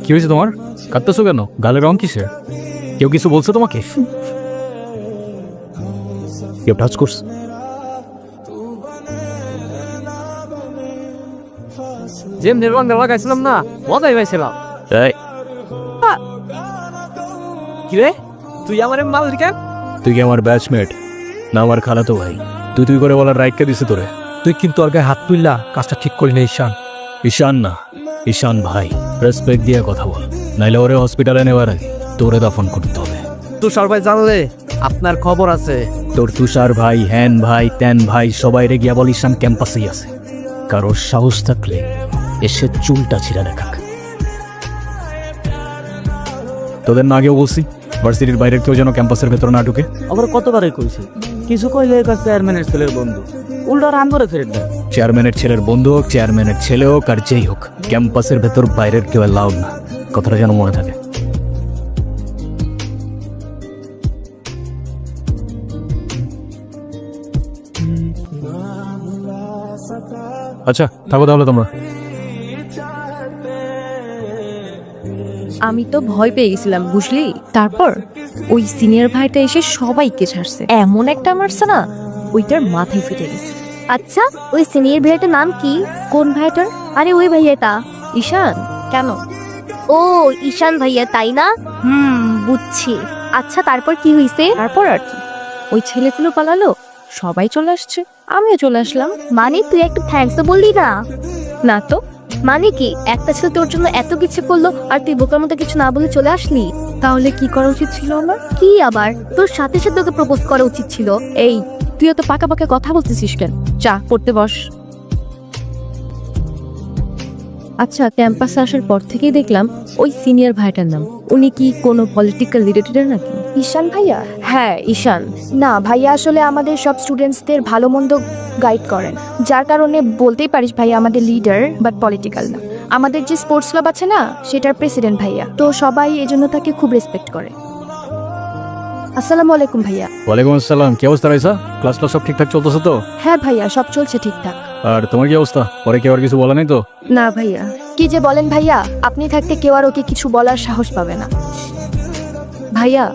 কি হয়েছে তোমার? কাঁদতেছো কেন? গালের রং কিসের? কেউ কিছু বলছে তোমাকে? কেউ টাচ করছে? যেমনি রং লাগাইছিলাম না, মজাই পাইছিলাম। এই, কি রে, তুই আমার মালিক? তুই কি আমার ব্যাচমেট না আমার খালাতো ভাই? তুই করে বলার রাইটকে দিছে তোরে। তুই কিন্তু ওর গায়ে হাত তুললা, কাজটা ঠিক করলি না ঈশান। ঈশান না, ঈশান ভাই। রেসপেক্ট দিয়ে কথা বল, নাইলে ওরে হসপিটালে নেওয়ার আগে তোরে দাফন করতে হবে। তুষার ভাই জানলে আপনার খবর আছে। তোর তুষার ভাই, হ্যান ভাই, ত্যান ভাই, সবাই রে গিয়া বল ঈশান ক্যাম্পাসেই আছে। কারোর সাহস থাকলে এসে চুলটা ছিঁড়া দেখাক। তোদের না আগেও বলছি ভার্সিটির বাইরের কেউ যেন ক্যাম্পাসের ভেতর না ঢুকে। আবার কতবারই কইছি, কিছু কইলে চেয়ারম্যানের ছেলের বন্ধু, উল্টো রান করে ফেরত দেয়। চেয়ারম্যানের ছেলের বন্ধু হোক, চেয়ারম্যানের ছেলে হোক, আর যেই হোক, ক্যাম্পাসের ভেতর বাইরের কেউ অ্যালাউড না। কথাটা যেন মনে থাকে। আচ্ছা থাকো তাহলে তোমরা। আমি তো ভয় পেয়ে গেছিলাম বুঝলি। তারপর ওই সিনিয়র ভাইটা এসে সবাইকে ছাড়ছে, এমন একটা মারছে না, ওইটার মাথায় ফেটে গেছে। আচ্ছা, ওই সিনিয়র ভাইয়াটার নাম কি? কোন ভাইটার? আরে ওই ভাইয়াটা। ঈশান। কেন? ও ঈশান ভাইয়া, তাই না? বুঝছি। আচ্ছা, তারপর কি হইছে? তারপর আর কি, ওই ছেলেগুলো পালালো, সবাই চলে আসছে, আমিও চলে আসলাম। মানে তুই একটু থ্যাঙ্কস তো বললি না? না তো। মানে কি, একটা ছেলে তোর জন্য এত কিছু করলো আর তুই বোকার মতো কিছু না বলে চলে আসলি? তাহলে কি করা উচিত ছিল আমার? কি আবার, তোর সাথে সাথে ওকে প্রপোজ করা উচিত ছিল। এই, তুই এত পাকা পাকা কথা বলতেছিস কেন? চা পড়তে বস। আচ্ছা, ক্যাম্পাসে আসার পর থেকেই দেখলাম ওই সিনিয়র ভাইটার নাম। উনি কি কোনো পলিটিক্যাল রিলেটেড নাকি? ঈশান ভাইয়া? হ্যাঁ, ঈশান। না, ভাইয়া আসলে আমাদের সব স্টুডেন্টসদের ভালো মন্দ গাইড করেন, যার কারণে বলতেই পারিস ভাইয়া আমাদের লিডার, বাট পলিটিক্যাল না। আমাদের যে স্পোর্টস ক্লাব আছে না, সেটার প্রেসিডেন্ট ভাইয়া, তো সবাই এজন্য তাকে খুব রেসপেক্ট করে। আসসালামু আলাইকুম ভাইয়া। ওয়ালাইকুম আসসালাম। কি অবস্থা রয়েছে? ক্লাস সব ঠিকঠাক চলতেছে তো? হ্যাঁ ভাইয়া, সব চলছে ঠিকঠাক। আর তোমার কি অবস্থা? পরে কেউ আর কিছু বলা নাই তো? না ভাইয়া। কি যে বলেন ভাইয়া, আপনি থাকতে কেউ আর ওকে কিছু বলার সাহস পাবে না। ভাইয়া,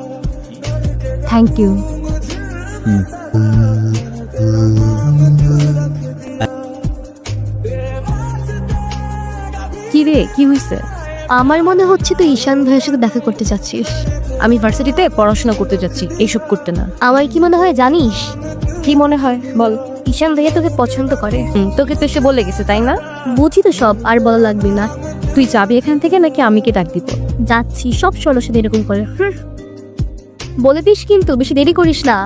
থ্যাংক ইউ। কি রে, কি হয়েছে? আমার মনে হচ্ছে তুই ঈশান ভাইয়ের সাথে দেখা করতে চাচ্ছিস। আমি ভার্সিটিতে পড়াশোনা করতে যাচ্ছি, এইসব করতে না। আমার কি মনে হয় জানিস? কি মনে হয় বল। ঈশান ভাইয়া তোকে পছন্দ করে। তোকে তো সে বলে গেছে, তাই না? বুঝি তো সব, আর বলা লাগবে না। তুই যাবি এখান থেকে নাকি আমি কে ডাক দিব? যাচ্ছি, সব ষোলোর সাথে এরকম করে। বলে দিস কিন্তু, বেশি দেরি করিস না।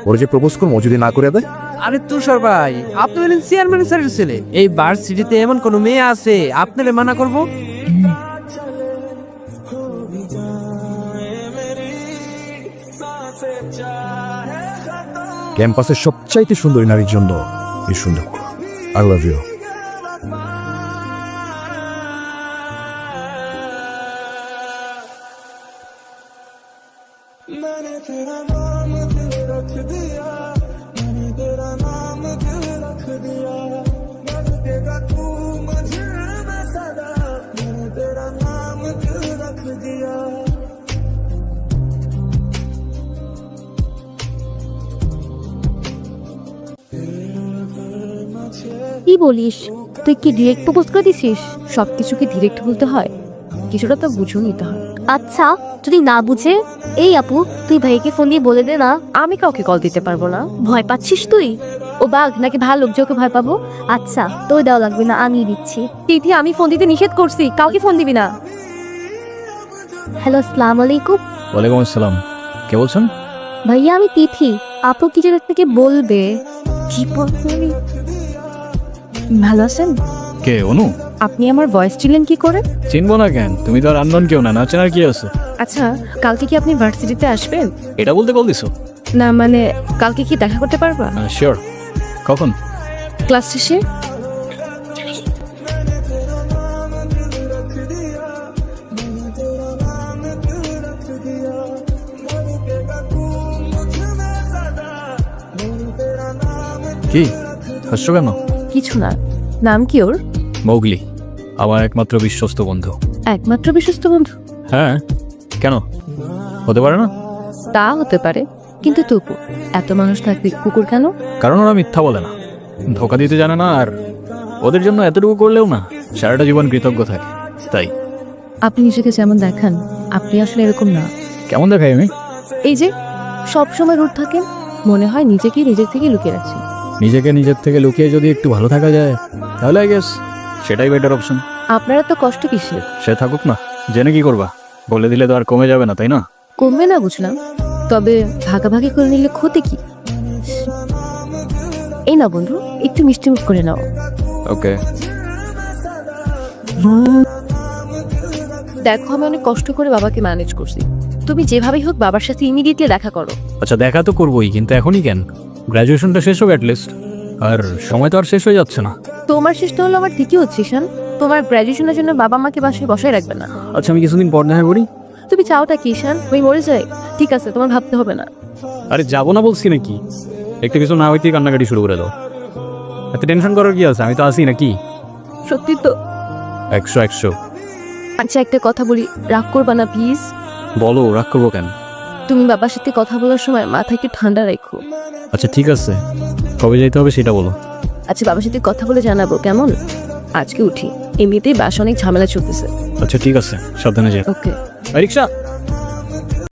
ওর যে প্রপোজ করবো যদি না করে দেয়? আরে তুষার ভাই, আপনি বলেন চেয়ারম্যানের ছেলের ছেলে, এই ভার্সিটিতে এমন কোন মেয়ে আছে আপনারে মানা করব? ক্যাম্পাসের সবচাইতে সুন্দরী নারীর জন্য এই সুন্দর। I love you. কি বলিস, তুই কি ডিরেক্ট প্রপোজ করে দিছিস? সবকিছু কি ডিরেক্ট বলতে হয়? কিছুটা তো বুঝেও নিতে হয়। আচ্ছা, যদি না বুঝে? এই আপু, তুই ভাইকে ফোন দিয়ে বলে দে না। আমি কাউকে কল দিতে পারবো না। ভয় পাচ্ছিস তুই? ও বাঘ নাকি ভালো, ওকে ভয় পাবো? আচ্ছা, তোর দেওয়া লাগবে না, আমি দিচ্ছি। তিথি, আমি ফোন দিতে নিষেধ করছি, কাউকে ফোন দিবি না। হ্যালো, আসসালামু আলাইকুম। ওয়ালাইকুম আসসালাম। কে বলছেন? ভাইয়া, আমি তিথি। আপু কি যেন থেকে বলবে। কি বলবি? ভালো আছেন? কে? অনু? আপনি আমার ভয়েস চিনলেন কি করে? চিনবো না কেন? তুমি তো আর আননোন কেউ না, না চেনার কি আছে? আচ্ছা, কালকে কি আপনি ভার্সিটিতে আসবেন? এটা বলতে কল দিছো? না মানে, কালকে কি দেখা করতে পারবা? শিওর। কখন? ক্লাস শেষে। কি হাসছো কেন? কিছু না, নাম কি ওর? মৌগলি, আমার একমাত্র বিশ্বস্ত বন্ধু। একমাত্র বিশ্বস্ত বন্ধু? হ্যাঁ, কেন হতে পারে না? তা হতে পারে, কিন্তু তবু এত মানুষ থাকবে কুকুর কেন? কারণ ওরা মিথ্যা বলে না, ধোকা দিতে জানে না, আর ওদের জন্য এতটুকু করলেও না সারাটা জীবন কৃতজ্ঞ থাকে। তাই আপনি নিজেকে যেমন দেখান, আপনি আসলে এরকম না। কেমন দেখাই আমি? এই যে সব সময় রুট থাকেন, মনে হয় নিজেকে নিজের থেকে লুকিয়ে রাখছি। নিজেকে নিজের থেকে লুকিয়ে যদি একটু ভালো থাকা যায় তাহলে আই গেস সেটাই বেটার অপশন। আপনারা তো কষ্ট কিসের? সে থাকুক না, জেনে কি করবা? বলে দিলে তো আর কমে যাবে না, তাই না? কমবে না বুঝলাম, তবে ভাগাভাগি করে নিলে ক্ষতি কি? এই না বন্ধু, একটু মিষ্টি মুখ করে নাও। ওকে। দেখো, আমি অনেক কষ্ট করে বাবাকে ম্যানেজ করছি, তুমি যেভাবেই হোক বাবার সাথে ইমিডিয়েটলি দেখা করো। আচ্ছা, দেখা তো করবোই, কিন্তু এখনই কেন? গ্র্যাজুয়েশনটা শেষ হোক অ্যাটলিস্ট, আর সময় তো আর শেষ হয়ে যাচ্ছে না। তোমার শেষটা হলো আমার ঠিকই হচ্ছে ঈশান, তোমার গ্র্যাজুয়েশনের জন্য বাবা মাকে বাসায় বসায় রাখবে না। আচ্ছা, আমি কিছুদিন পর দেখা করি। তুমি চাওটা কি ঈশান? আমি মরে যাই? ঠিক আছে, তোমার ভাবতে হবে না। আরে যাবো না বলছি নাকি? একটু কিছু না হইতেই কান্নাকাটি শুরু করে দাও। এত টেনশন করার কি আছে? আমি তো আসি নাকি? সত্যি তো? 100। আচ্ছা, একটা কথা বলি, রাগ করবা না প্লিজ? বলো, রাগ করবো কেন? তুমি বাবার সাথে কথা বলার সময় মাথা একটু ঠান্ডা রাখো। আচ্ছা ঠিক আছে, কবে যাইতে হবে সেটা বলো। আচ্ছা, বাবার সাথে কথা বলে জানাবো, কেমন? আজকে উঠি, এমনিতেই বাসা অনেক ঝামেলা চলতেছে। আচ্ছা ঠিক আছে, সাবধানে যাই। ওকে। রিক্সা।